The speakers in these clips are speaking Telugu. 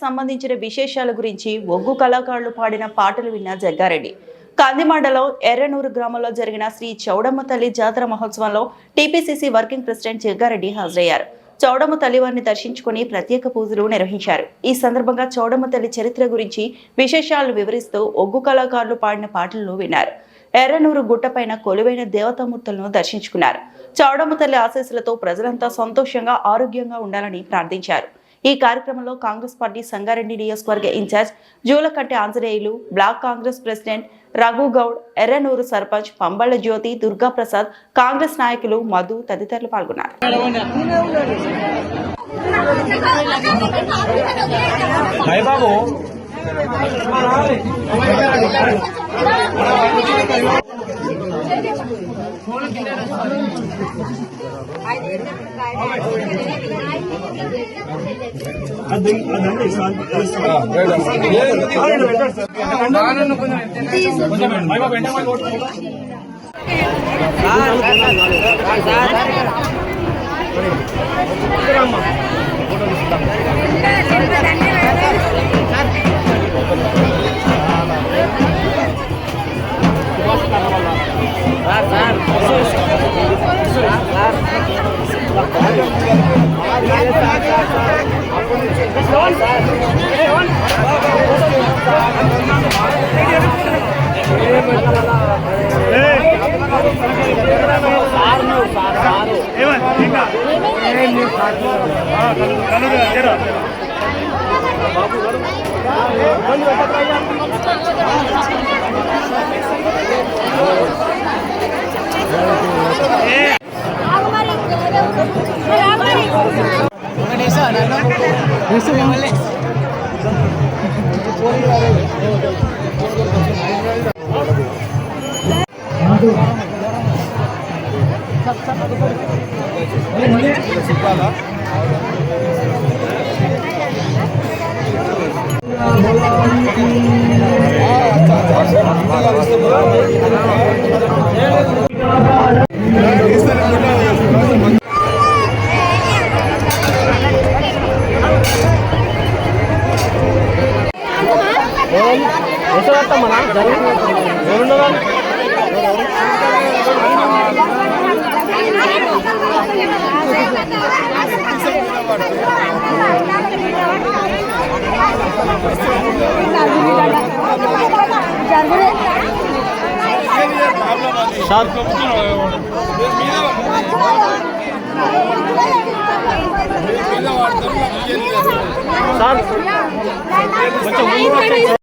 సంబంధించిన విశేషాల గురించి ఒగ్గు కళాకారులు పాడిన పాటలు విన్న జగ్గారెడ్డి. కందిమండలం ఎర్రనూరు గ్రామంలో జరిగిన శ్రీ చౌడమ్మ తల్లి జాతర మహోత్సవంలో టీపీసీసీ వర్కింగ్ ప్రెసిడెంట్ జగ్గారెడ్డి హాజరయ్యారు. చౌడమ్మ తల్లి వారిని దర్శించుకుని ప్రత్యేక పూజలు నిర్వహించారు. ఈ సందర్భంగా చౌడమ్మ తల్లి చరిత్ర గురించి విశేషాలను వివరిస్తూ ఒగ్గు కళాకారులు పాడిన పాటలను విన్నారు. ఎర్రనూరు గుట్టపైన కొలువైన దేవతామూర్తులను దర్శించుకున్నారు. చౌడమ్మ తల్లి ఆశీస్సులతో ప్రజలంతా సంతోషంగా ఆరోగ్యంగా ఉండాలని ప్రార్థించారు. ఈ కార్యక్రమంలో కాంగ్రెస్ పార్టీ సంగారెడ్డి నియోజకవర్గ incharge Julakatte Anjaneyulu, block Congress president Raghugoud, Erranuru sarpanch Pamballa Jyothi, Durgaprasad, Congress నాయకులు మధు తదితరులు పాల్గొన్నారు.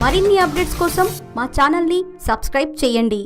మరిన్ని అప్డేట్స్ కోసం మా ఛానల్ ని సబ్స్క్రైబ్ చేయండి.